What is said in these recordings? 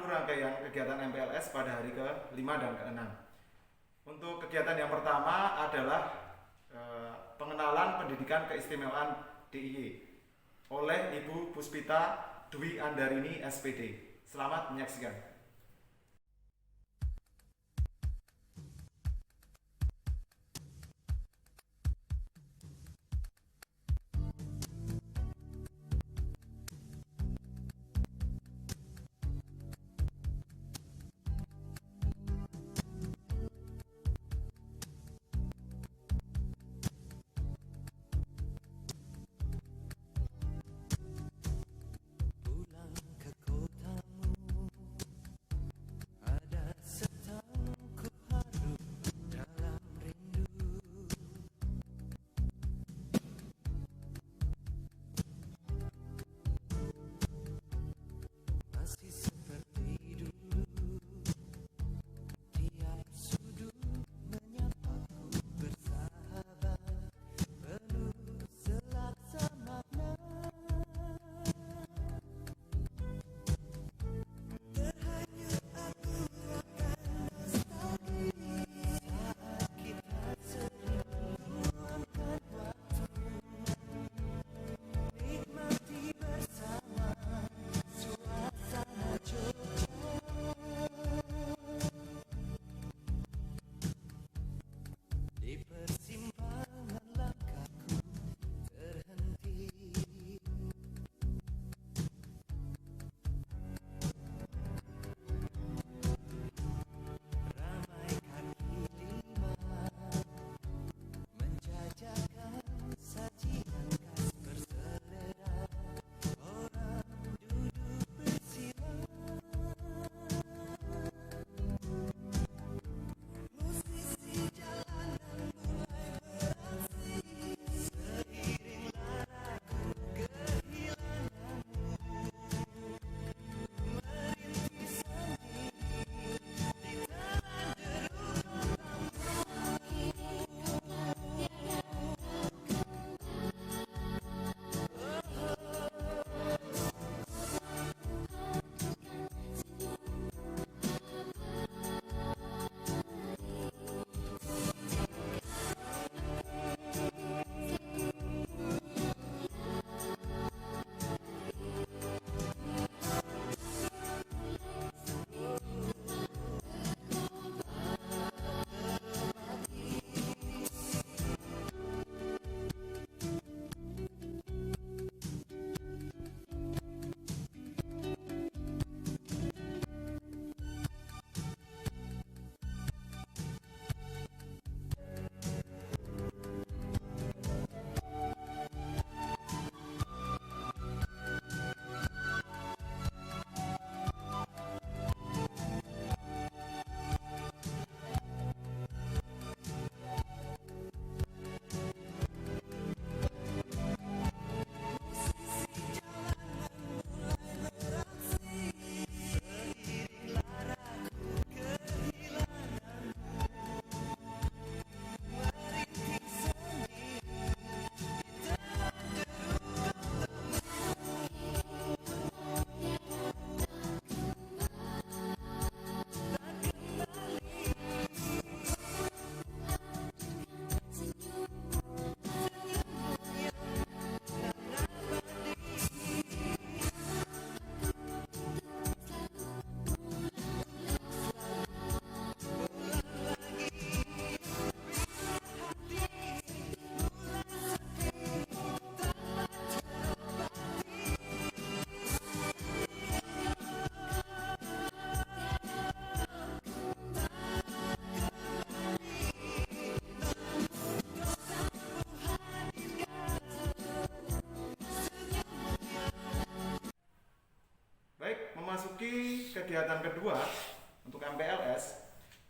memandu rangkaian kegiatan MPLS pada hari ke-5 dan ke-6. Untuk kegiatan yang pertama adalah pengenalan pendidikan keistimewaan DIY oleh Ibu Puspita Dwi Andarini SPD. Selamat menyaksikan. Memasuki kegiatan kedua untuk MPLS,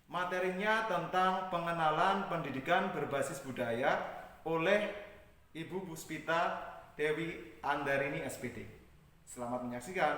materinya tentang pengenalan pendidikan berbasis budaya oleh Ibu Puspita Dewi Andarini SPD. Selamat menyaksikan.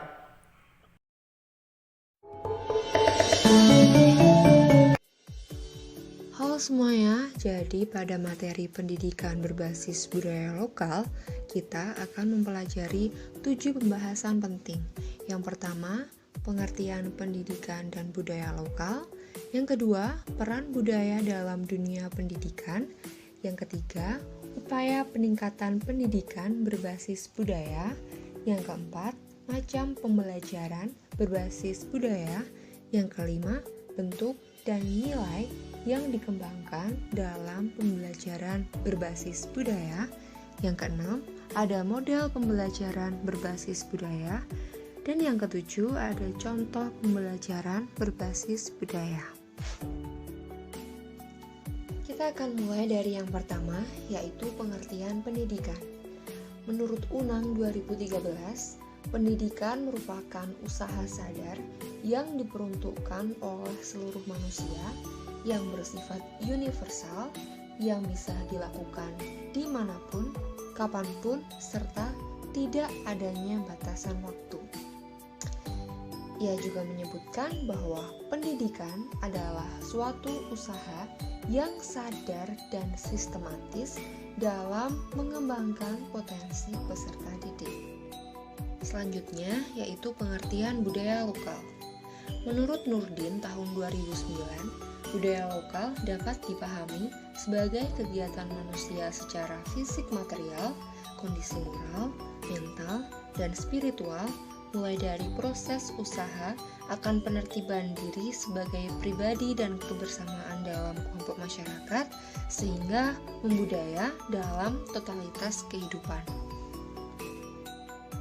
Halo semuanya, jadi pada materi pendidikan berbasis budaya lokal, kita akan mempelajari 7 pembahasan penting. Yang pertama, pengertian pendidikan dan budaya lokal. Yang kedua, peran budaya dalam dunia pendidikan. Yang ketiga, upaya peningkatan pendidikan berbasis budaya. Yang keempat, macam pembelajaran berbasis budaya. Yang kelima, bentuk dan nilai yang dikembangkan dalam pembelajaran berbasis budaya. Yang keenam, ada model pembelajaran berbasis budaya. Dan yang ketujuh, ada contoh pembelajaran berbasis budaya. Kita akan mulai dari yang pertama, yaitu pengertian pendidikan. Menurut Unang 2013, pendidikan merupakan usaha sadar yang diperuntukkan oleh seluruh manusia yang bersifat universal, yang bisa dilakukan dimanapun, kapanpun, serta tidak adanya batasan waktu. Ia juga menyebutkan bahwa pendidikan adalah suatu usaha yang sadar dan sistematis dalam mengembangkan potensi peserta didik. Selanjutnya yaitu pengertian budaya lokal. Menurut Nurdin tahun 2009, budaya lokal dapat dipahami sebagai kegiatan manusia secara fisik material, kondisi moral, mental, dan spiritual, mulai dari proses usaha akan penertiban diri sebagai pribadi dan kebersamaan dalam kelompok masyarakat, sehingga membudaya dalam totalitas kehidupan.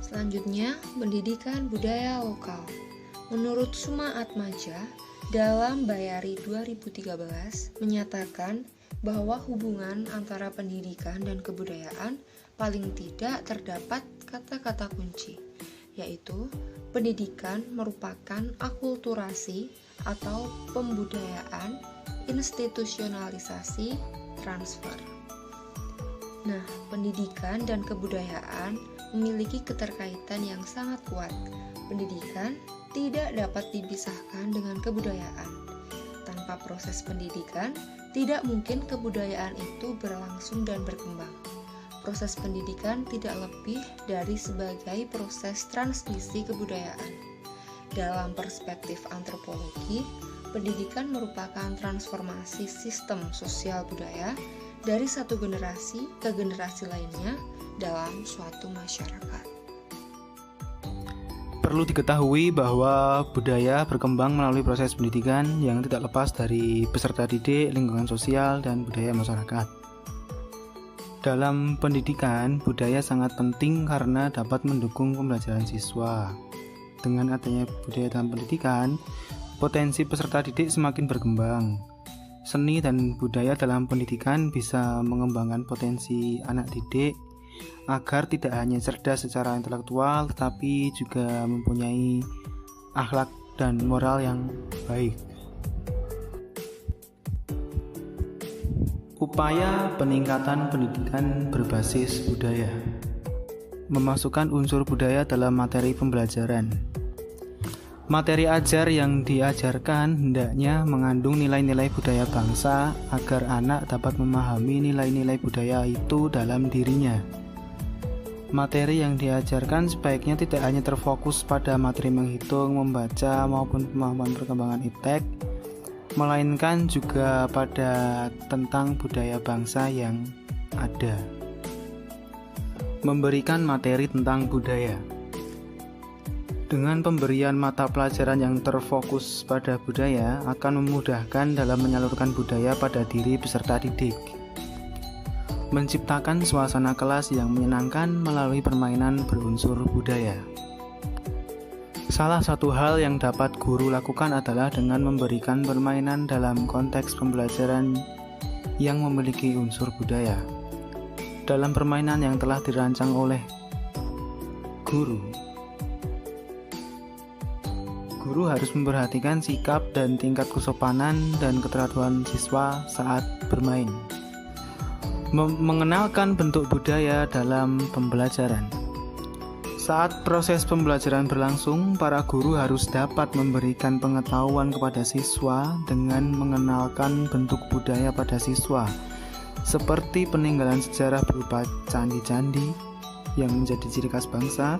Selanjutnya, pendidikan budaya lokal. Menurut Suma Atmaja, dalam Bayari 2013 menyatakan bahwa hubungan antara pendidikan dan kebudayaan paling tidak terdapat kata-kata kunci, yaitu pendidikan merupakan akulturasi atau pembudayaan, institusionalisasi, transfer. Nah, pendidikan dan kebudayaan memiliki keterkaitan yang sangat kuat. Pendidikan tidak dapat dipisahkan dengan kebudayaan. Tanpa proses pendidikan, tidak mungkin kebudayaan itu berlangsung dan berkembang. Proses pendidikan tidak lebih dari sebagai proses transmisi kebudayaan. Dalam perspektif antropologi, pendidikan merupakan transformasi sistem sosial budaya dari satu generasi ke generasi lainnya dalam suatu masyarakat. Perlu diketahui bahwa budaya berkembang melalui proses pendidikan yang tidak lepas dari peserta didik, lingkungan sosial, dan budaya masyarakat. Dalam pendidikan, budaya sangat penting karena dapat mendukung pembelajaran siswa. Dengan adanya budaya dalam pendidikan, potensi peserta didik semakin berkembang. Seni dan budaya dalam pendidikan bisa mengembangkan potensi anak didik agar tidak hanya cerdas secara intelektual, tetapi juga mempunyai akhlak dan moral yang baik. Upaya peningkatan pendidikan berbasis budaya. Memasukkan unsur budaya dalam materi pembelajaran. Materi ajar yang diajarkan hendaknya mengandung nilai-nilai budaya bangsa agar anak dapat memahami nilai-nilai budaya itu dalam dirinya. Materi yang diajarkan sebaiknya tidak hanya terfokus pada materi menghitung, membaca, maupun pemahaman perkembangan iptek, melainkan juga pada tentang budaya bangsa yang ada. Memberikan materi tentang budaya. Dengan pemberian mata pelajaran yang terfokus pada budaya akan memudahkan dalam menyalurkan budaya pada diri peserta didik. Menciptakan suasana kelas yang menyenangkan melalui permainan berunsur budaya. Salah satu hal yang dapat guru lakukan adalah dengan memberikan permainan dalam konteks pembelajaran yang memiliki unsur budaya. Dalam permainan yang telah dirancang oleh guru harus memperhatikan sikap dan tingkat kesopanan dan keteraturan siswa saat bermain. Mengenalkan bentuk budaya dalam pembelajaran. Saat proses pembelajaran berlangsung, para guru harus dapat memberikan pengetahuan kepada siswa dengan mengenalkan bentuk budaya pada siswa, seperti peninggalan sejarah berupa candi-candi yang menjadi ciri khas bangsa,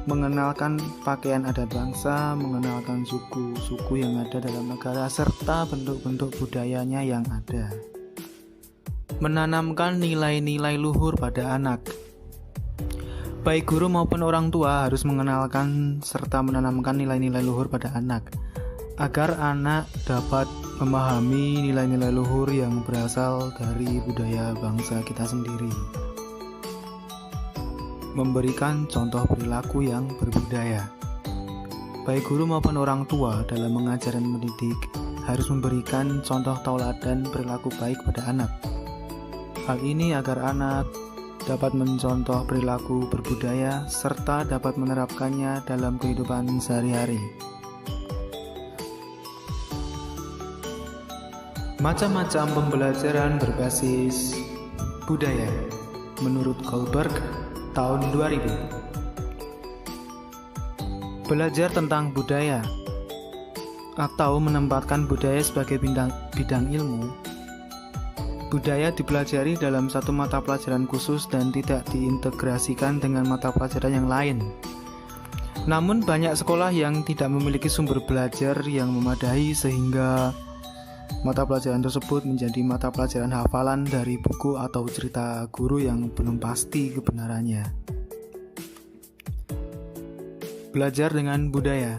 mengenalkan pakaian adat bangsa, mengenalkan suku-suku yang ada dalam negara, serta bentuk-bentuk budayanya yang ada. Menanamkan nilai-nilai luhur pada anak. Baik guru maupun orang tua harus mengenalkan serta menanamkan nilai-nilai luhur pada anak, agar anak dapat memahami nilai-nilai luhur yang berasal dari budaya bangsa kita sendiri. Memberikan contoh perilaku yang berbudaya. Baik guru maupun orang tua dalam mengajar dan mendidik harus memberikan contoh tauladan perilaku baik pada anak. Hal ini agar anak dapat mencontoh perilaku berbudaya serta dapat menerapkannya dalam kehidupan sehari-hari. Macam-macam pembelajaran berbasis budaya menurut Goldberg tahun 2000. Belajar tentang budaya atau menempatkan budaya sebagai bidang ilmu. Budaya dipelajari dalam satu mata pelajaran khusus dan tidak diintegrasikan dengan mata pelajaran yang lain. Namun banyak sekolah yang tidak memiliki sumber belajar yang memadai sehingga mata pelajaran tersebut menjadi mata pelajaran hafalan dari buku atau cerita guru yang belum pasti kebenarannya. Belajar dengan budaya.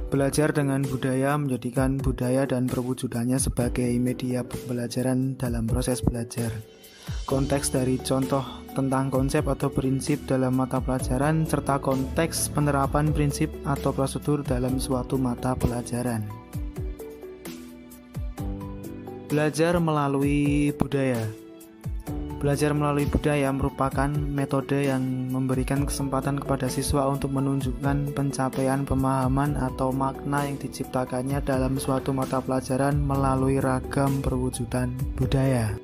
Belajar dengan budaya menjadikan budaya dan perwujudannya sebagai media pembelajaran dalam proses belajar. Konteks dari contoh tentang konsep atau prinsip dalam mata pelajaran serta konteks penerapan prinsip atau prosedur dalam suatu mata pelajaran. Belajar melalui budaya. Belajar melalui budaya merupakan metode yang memberikan kesempatan kepada siswa untuk menunjukkan pencapaian pemahaman atau makna yang diciptakannya dalam suatu mata pelajaran melalui ragam perwujudan budaya.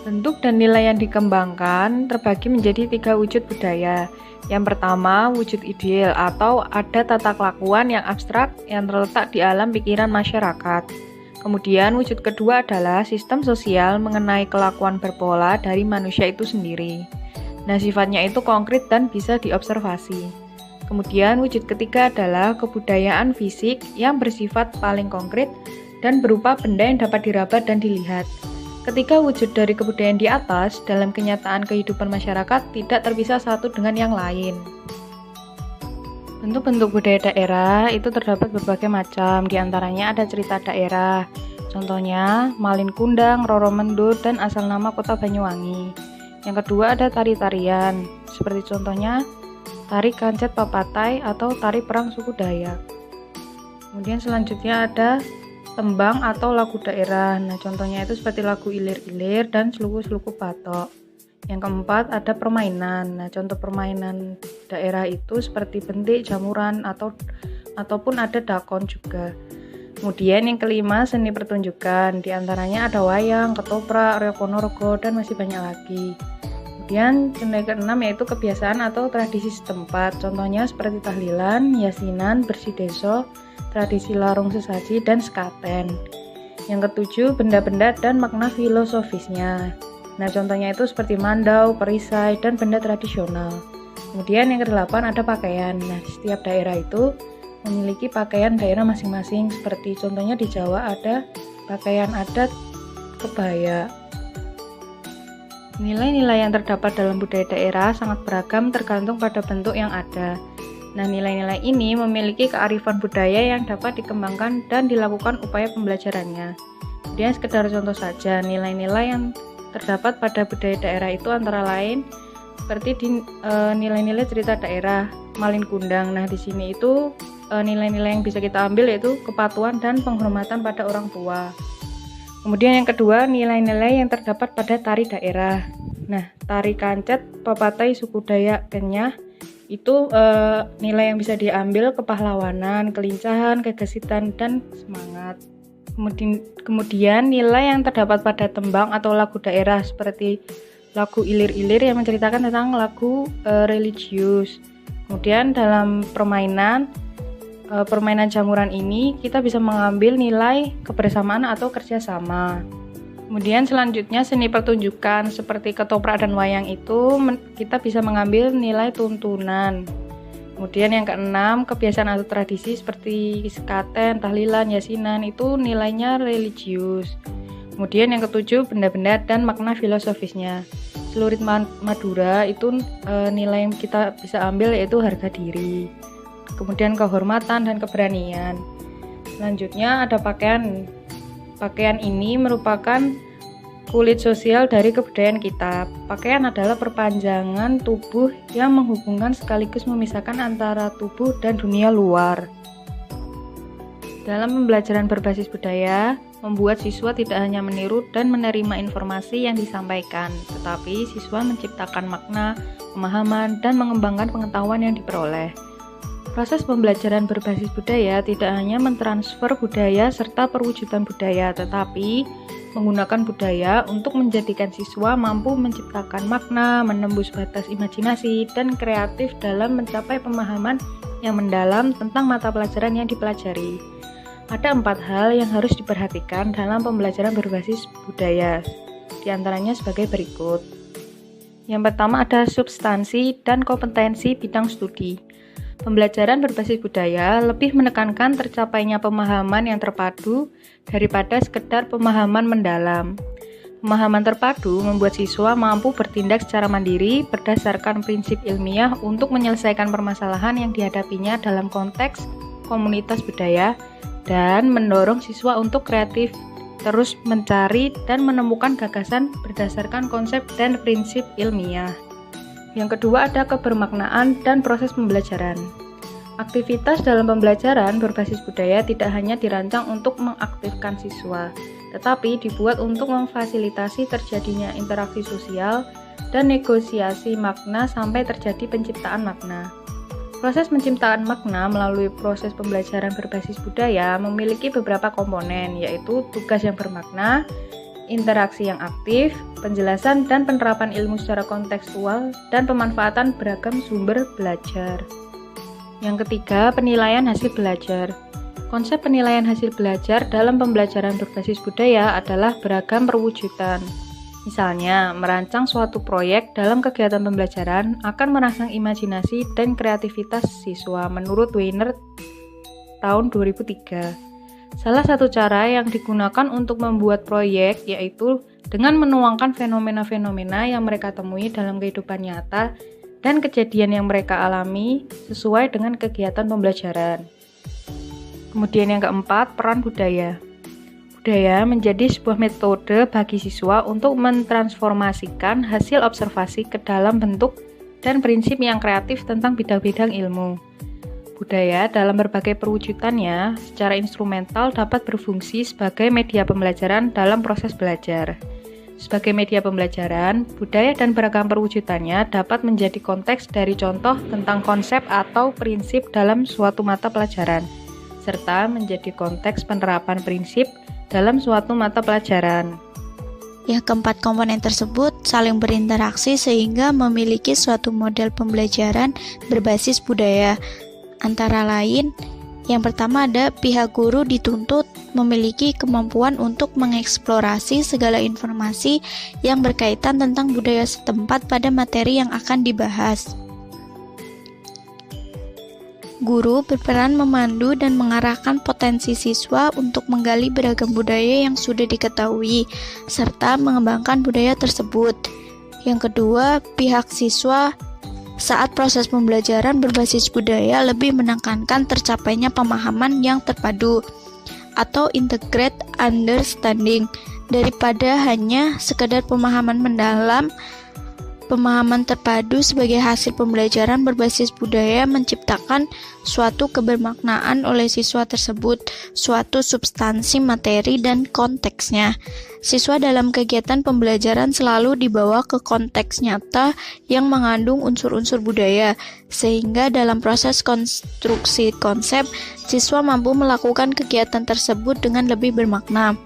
Bentuk dan nilai yang dikembangkan terbagi menjadi 3 wujud budaya. Yang pertama, wujud ideal atau ada tata kelakuan yang abstrak yang terletak di alam pikiran masyarakat. Kemudian wujud kedua adalah sistem sosial mengenai kelakuan berpola dari manusia itu sendiri. Nah, sifatnya itu konkret dan bisa diobservasi. Kemudian wujud ketiga adalah kebudayaan fisik yang bersifat paling konkret dan berupa benda yang dapat diraba dan dilihat. Ketiga wujud dari kebudayaan di atas dalam kenyataan kehidupan masyarakat tidak terpisah satu dengan yang lain. Bentuk-bentuk budaya daerah itu terdapat berbagai macam, diantaranya ada cerita daerah, contohnya Malin Kundang, Roro Mendut, dan asal nama kota Banyuwangi. Yang kedua ada tari-tarian, seperti contohnya tari kancet papatai atau tari perang suku Dayak. Kemudian selanjutnya ada tembang atau lagu daerah, nah contohnya itu seperti lagu Ilir-Ilir dan Sluku-Sluku Batok. Yang keempat ada permainan. Nah, contoh permainan daerah itu seperti bentik, jamuran ataupun ada dakon juga. Kemudian yang kelima seni pertunjukan. Di antaranya ada wayang, ketoprak, reok ponorogo dan masih banyak lagi. Kemudian yang keenam yaitu kebiasaan atau tradisi setempat. Contohnya seperti tahlilan, yasinan, bersih deso, tradisi larung sesaji dan sekaten. Yang ketujuh benda-benda dan makna filosofisnya. Nah, contohnya itu seperti mandau, perisai, dan benda tradisional. Kemudian yang kedelapan ada pakaian. Nah, setiap daerah itu memiliki pakaian daerah masing-masing. Seperti contohnya di Jawa ada pakaian adat kebaya. Nilai-nilai yang terdapat dalam budaya daerah sangat beragam tergantung pada bentuk yang ada. Nah, nilai-nilai ini memiliki kearifan budaya yang dapat dikembangkan dan dilakukan upaya pembelajarannya. Kemudian sekedar contoh saja, nilai-nilai yang terdapat pada budaya daerah itu antara lain seperti di nilai-nilai cerita daerah Malin Kundang. Nah, di sini itu nilai-nilai yang bisa kita ambil yaitu kepatuhan dan penghormatan pada orang tua. Kemudian yang kedua, nilai-nilai yang terdapat pada tari daerah. Nah, tari kancet papatai suku Dayak Kenyah itu nilai yang bisa diambil kepahlawanan, kelincahan, kegesitan, dan semangat. Kemudian nilai yang terdapat pada tembang atau lagu daerah seperti lagu Ilir-Ilir yang menceritakan tentang lagu religius. Kemudian dalam permainan jamuran ini kita bisa mengambil nilai kebersamaan atau kerjasama. Kemudian selanjutnya seni pertunjukan seperti ketoprak dan wayang itu kita bisa mengambil nilai tuntunan. Kemudian yang keenam, kebiasaan atau tradisi seperti sekaten, tahlilan, yasinan itu nilainya religius. Kemudian yang ketujuh, benda-benda dan makna filosofisnya. Celurit Madura itu nilai yang kita bisa ambil yaitu harga diri. Kemudian kehormatan dan keberanian. Selanjutnya ada pakaian. Pakaian ini merupakan kulit sosial dari kebudayaan kita. Pakaian adalah perpanjangan tubuh yang menghubungkan sekaligus memisahkan antara tubuh dan dunia luar. Dalam pembelajaran berbasis budaya, membuat siswa tidak hanya meniru dan menerima informasi yang disampaikan, tetapi siswa menciptakan makna, pemahaman, dan mengembangkan pengetahuan yang diperoleh. Proses pembelajaran berbasis budaya tidak hanya mentransfer budaya serta perwujudan budaya, tetapi menggunakan budaya untuk menjadikan siswa mampu menciptakan makna, menembus batas imajinasi, dan kreatif dalam mencapai pemahaman yang mendalam tentang mata pelajaran yang dipelajari. Ada 4 hal yang harus diperhatikan dalam pembelajaran berbasis budaya, diantaranya sebagai berikut. Yang pertama ada substansi dan kompetensi bidang studi. Pembelajaran berbasis budaya lebih menekankan tercapainya pemahaman yang terpadu daripada sekedar pemahaman mendalam. Pemahaman terpadu membuat siswa mampu bertindak secara mandiri berdasarkan prinsip ilmiah untuk menyelesaikan permasalahan yang dihadapinya dalam konteks komunitas budaya dan mendorong siswa untuk kreatif, terus mencari dan menemukan gagasan berdasarkan konsep dan prinsip ilmiah. Yang kedua ada kebermaknaan dan proses pembelajaran. Aktivitas dalam pembelajaran berbasis budaya tidak hanya dirancang untuk mengaktifkan siswa, tetapi dibuat untuk memfasilitasi terjadinya interaksi sosial dan negosiasi makna sampai terjadi penciptaan makna. Proses penciptaan makna melalui proses pembelajaran berbasis budaya memiliki beberapa komponen, yaitu tugas yang bermakna, interaksi yang aktif, penjelasan dan penerapan ilmu secara kontekstual, dan pemanfaatan beragam sumber belajar. Yang ketiga, penilaian hasil belajar. Konsep penilaian hasil belajar dalam pembelajaran berbasis budaya adalah beragam perwujudan. Misalnya, merancang suatu proyek dalam kegiatan pembelajaran akan merangsang imajinasi dan kreativitas siswa menurut Weiner tahun 2003. Salah satu cara yang digunakan untuk membuat proyek yaitu dengan menuangkan fenomena-fenomena yang mereka temui dalam kehidupan nyata dan kejadian yang mereka alami sesuai dengan kegiatan pembelajaran. Kemudian yang keempat, peran budaya. Budaya menjadi sebuah metode bagi siswa untuk mentransformasikan hasil observasi ke dalam bentuk dan prinsip yang kreatif tentang bidang-bidang ilmu. Budaya dalam berbagai perwujudannya secara instrumental dapat berfungsi sebagai media pembelajaran dalam proses belajar. Sebagai media pembelajaran, budaya dan beragam perwujudannya dapat menjadi konteks dari contoh tentang konsep atau prinsip dalam suatu mata pelajaran, serta menjadi konteks penerapan prinsip dalam suatu mata pelajaran. Yang keempat komponen tersebut saling berinteraksi sehingga memiliki suatu model pembelajaran berbasis budaya. Antara lain, yang pertama ada pihak guru dituntut memiliki kemampuan untuk mengeksplorasi segala informasi yang berkaitan tentang budaya setempat pada materi yang akan dibahas. Guru berperan memandu dan mengarahkan potensi siswa untuk menggali beragam budaya yang sudah diketahui, serta mengembangkan budaya tersebut. Yang kedua, pihak siswa saat proses pembelajaran berbasis budaya lebih menekankan tercapainya pemahaman yang terpadu atau integrated understanding daripada hanya sekedar pemahaman mendalam. Pemahaman terpadu sebagai hasil pembelajaran berbasis budaya menciptakan suatu kebermaknaan oleh siswa tersebut, suatu substansi materi dan konteksnya. Siswa dalam kegiatan pembelajaran selalu dibawa ke konteks nyata yang mengandung unsur-unsur budaya, sehingga dalam proses konstruksi konsep, siswa mampu melakukan kegiatan tersebut dengan lebih bermakna.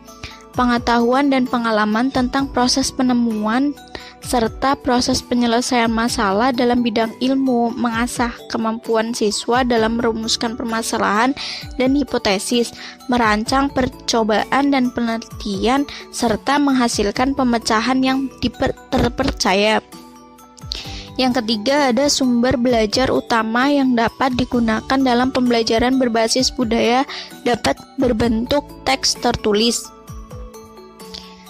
Pengetahuan dan pengalaman tentang proses penemuan serta proses penyelesaian masalah dalam bidang ilmu, mengasah kemampuan siswa dalam merumuskan permasalahan dan hipotesis, merancang percobaan dan penelitian, serta menghasilkan pemecahan yang terpercaya. Yang ketiga, ada sumber belajar utama yang dapat digunakan dalam pembelajaran berbasis budaya dapat berbentuk teks tertulis,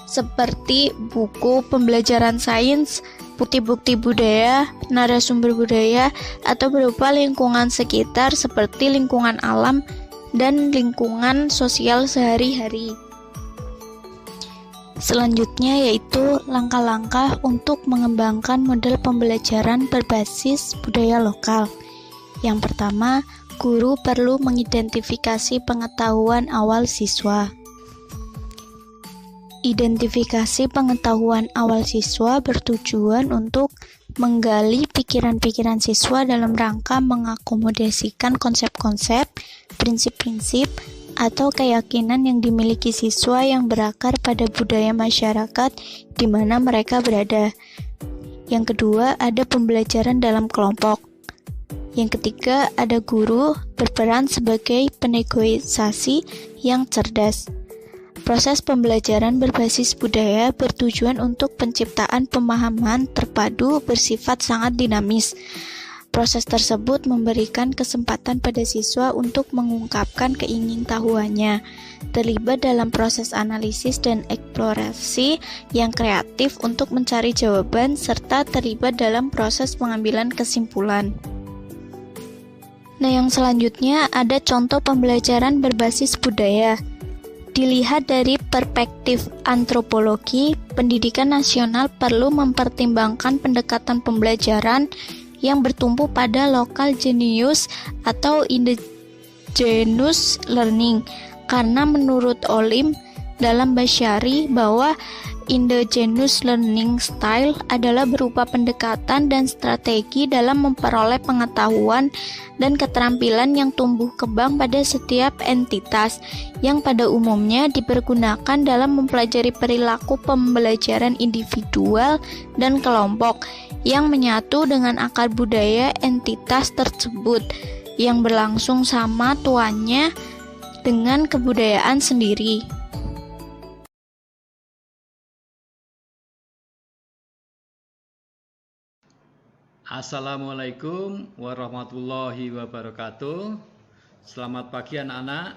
seperti buku pembelajaran sains, bukti-bukti budaya, narasumber budaya, atau berupa lingkungan sekitar seperti lingkungan alam dan lingkungan sosial sehari-hari. Selanjutnya yaitu langkah-langkah untuk mengembangkan model pembelajaran berbasis budaya lokal. Yang pertama, guru perlu mengidentifikasi pengetahuan awal siswa. Identifikasi pengetahuan awal siswa bertujuan untuk menggali pikiran-pikiran siswa dalam rangka mengakomodasikan konsep-konsep, prinsip-prinsip, atau keyakinan yang dimiliki siswa yang berakar pada budaya masyarakat di mana mereka berada. Yang kedua, ada pembelajaran dalam kelompok. Yang ketiga, ada guru berperan sebagai penegosiasi yang cerdas. Proses pembelajaran berbasis budaya bertujuan untuk penciptaan pemahaman terpadu bersifat sangat dinamis. Proses tersebut memberikan kesempatan pada siswa untuk mengungkapkan keingintahuannya, terlibat dalam proses analisis dan eksplorasi yang kreatif untuk mencari jawaban, serta terlibat dalam proses pengambilan kesimpulan. Nah, yang selanjutnya ada contoh pembelajaran berbasis budaya. Dilihat dari perspektif antropologi, pendidikan nasional perlu mempertimbangkan pendekatan pembelajaran yang bertumpu pada local genius atau indigenous learning, karena menurut Olim dalam Bashari bahwa indigenous learning style adalah berupa pendekatan dan strategi dalam memperoleh pengetahuan dan keterampilan yang tumbuh kembang pada setiap entitas, yang pada umumnya dipergunakan dalam mempelajari perilaku pembelajaran individual dan kelompok yang menyatu dengan akar budaya entitas tersebut yang berlangsung sama tuannya dengan kebudayaan sendiri. Assalamualaikum warahmatullahi wabarakatuh. Selamat pagi anak-anak.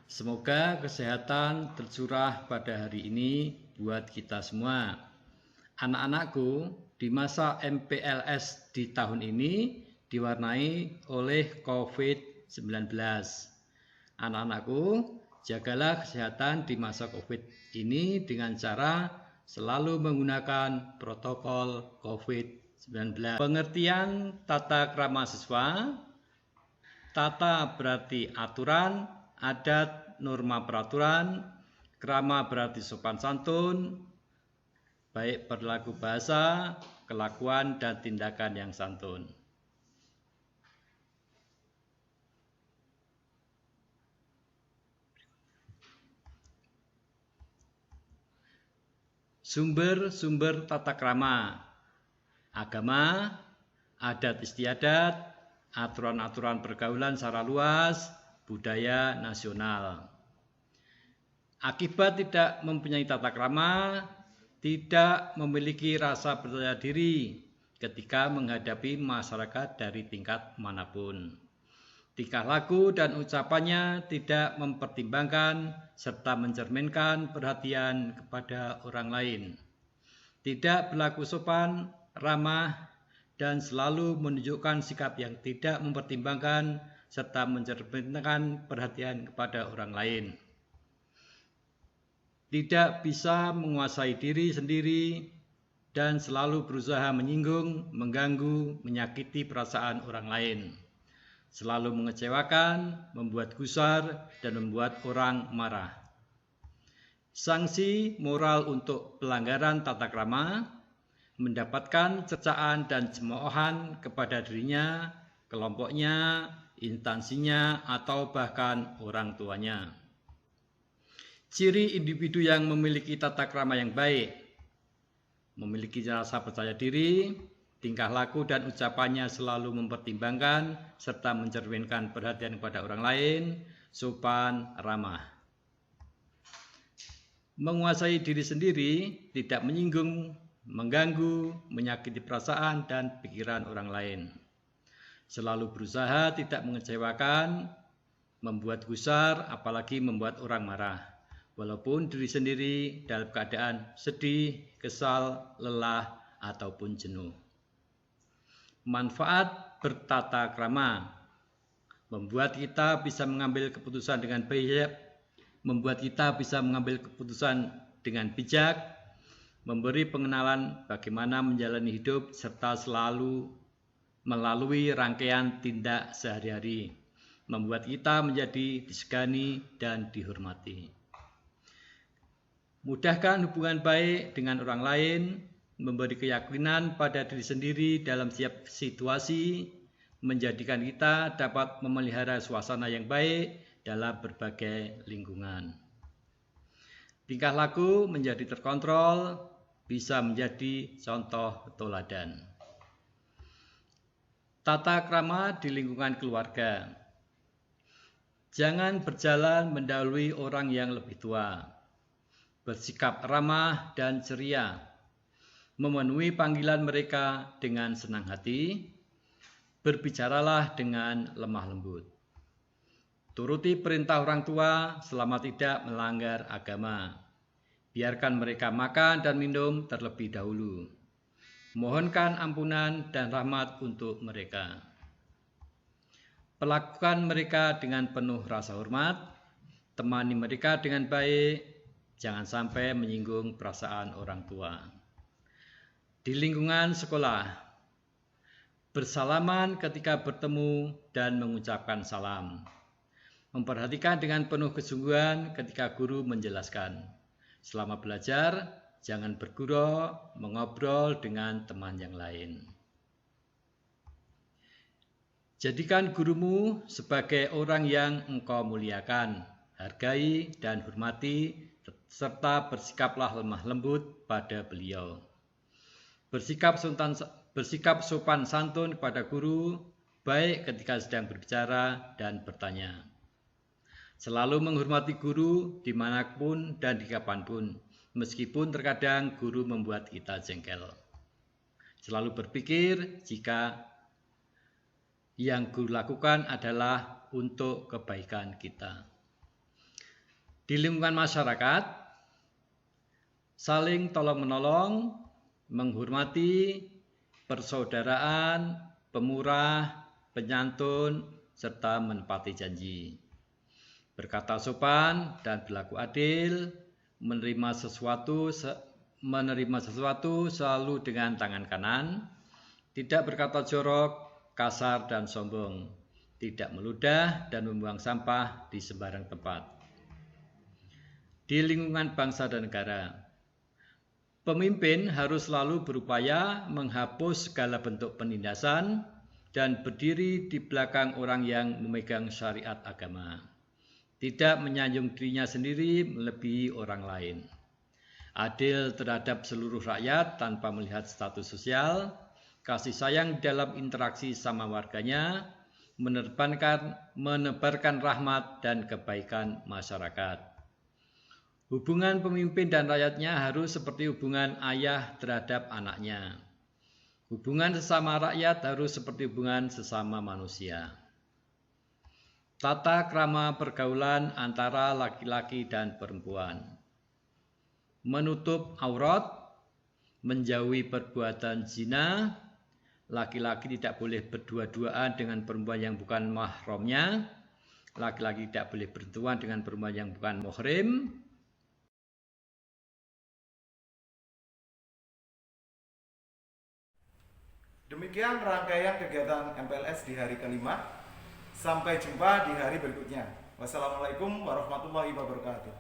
Semoga kesehatan tercurah pada hari ini buat kita semua. Anak-anakku, di masa MPLS di tahun ini diwarnai oleh COVID-19. Anak-anakku, jagalah kesehatan di masa COVID ini dengan cara selalu menggunakan protokol COVID-19. Pengertian tata krama siswa. Tata berarti aturan, adat, norma peraturan, krama berarti sopan santun, baik perilaku bahasa, kelakuan, dan tindakan yang santun. Sumber-sumber tata krama: agama, adat istiadat, aturan-aturan pergaulan secara luas, budaya nasional. Akibat tidak mempunyai tata krama, tidak memiliki rasa percaya diri ketika menghadapi masyarakat dari tingkat manapun. Tingkah laku dan ucapannya tidak mempertimbangkan serta mencerminkan perhatian kepada orang lain. Tidak berlaku sopan, ramah, dan selalu menunjukkan sikap yang tidak mempertimbangkan serta mencerminkan perhatian kepada orang lain. Tidak bisa menguasai diri sendiri dan selalu berusaha menyinggung, mengganggu, menyakiti perasaan orang lain. Selalu mengecewakan, membuat gusar, dan membuat orang marah. Sanksi moral untuk pelanggaran tata krama: mendapatkan cercaan dan cemoohan kepada dirinya, kelompoknya, instansinya, atau bahkan orang tuanya. Ciri individu yang memiliki tata krama yang baik: memiliki rasa percaya diri, tingkah laku dan ucapannya selalu mempertimbangkan serta mencerminkan perhatian kepada orang lain, sopan, ramah. Menguasai diri sendiri, tidak menyinggung, mengganggu, menyakiti perasaan dan pikiran orang lain. Selalu berusaha tidak mengecewakan, membuat gusar, apalagi membuat orang marah, walaupun diri sendiri dalam keadaan sedih, kesal, lelah, ataupun jenuh. Manfaat bertata krama membuat kita bisa mengambil keputusan dengan bijak, memberi pengenalan bagaimana menjalani hidup serta selalu melalui rangkaian tindak sehari-hari, membuat kita menjadi disegani dan dihormati. Mudahkan hubungan baik dengan orang lain, memberi keyakinan pada diri sendiri dalam setiap situasi, menjadikan kita dapat memelihara suasana yang baik dalam berbagai lingkungan. Tingkah laku menjadi terkontrol, bisa menjadi contoh teladan. Tata krama di lingkungan keluarga. Jangan berjalan mendahului orang yang lebih tua. Bersikap ramah dan ceria. Memenuhi panggilan mereka dengan senang hati. Berbicaralah dengan lemah lembut. Turuti perintah orang tua selama tidak melanggar agama. Biarkan mereka makan dan minum terlebih dahulu. Mohonkan ampunan dan rahmat untuk mereka. Perlakukan mereka dengan penuh rasa hormat. Temani mereka dengan baik. Jangan sampai menyinggung perasaan orang tua. Di lingkungan sekolah, bersalaman ketika bertemu dan mengucapkan salam. Memperhatikan dengan penuh kesungguhan ketika guru menjelaskan. Selama belajar, jangan bergurau, mengobrol dengan teman yang lain. Jadikan gurumu sebagai orang yang engkau muliakan, hargai dan hormati, serta bersikaplah lemah lembut pada beliau. Bersikap sopan santun kepada guru, baik ketika sedang berbicara dan bertanya. Selalu menghormati guru dimanapun dan dikapanpun, meskipun terkadang guru membuat kita jengkel. Selalu berpikir jika yang guru lakukan adalah untuk kebaikan kita. Di lingkungan masyarakat, saling tolong-menolong, menghormati, persaudaraan, pemurah, penyantun, serta menepati janji. Berkata sopan dan berlaku adil, menerima sesuatu selalu dengan tangan kanan, tidak berkata jorok, kasar dan sombong, tidak meludah dan membuang sampah di sembarang tempat. Di lingkungan bangsa dan negara, pemimpin harus selalu berupaya menghapus segala bentuk penindasan dan berdiri di belakang orang yang memegang syariat agama. Tidak menyanjung dirinya sendiri melebihi orang lain. Adil terhadap seluruh rakyat tanpa melihat status sosial, kasih sayang dalam interaksi sama warganya, menebarkan rahmat dan kebaikan masyarakat. Hubungan pemimpin dan rakyatnya harus seperti hubungan ayah terhadap anaknya. Hubungan sesama rakyat harus seperti hubungan sesama manusia. Tata krama pergaulan antara laki-laki dan perempuan. Menutup aurat, menjauhi perbuatan zina. Laki-laki tidak boleh berdua-duaan dengan perempuan yang bukan mahramnya. Laki-laki tidak boleh bersentuhan dengan perempuan yang bukan muhrim. Demikian rangkaian kegiatan MPLS di hari kelima. Sampai jumpa di hari berikutnya. Wassalamualaikum warahmatullahi wabarakatuh.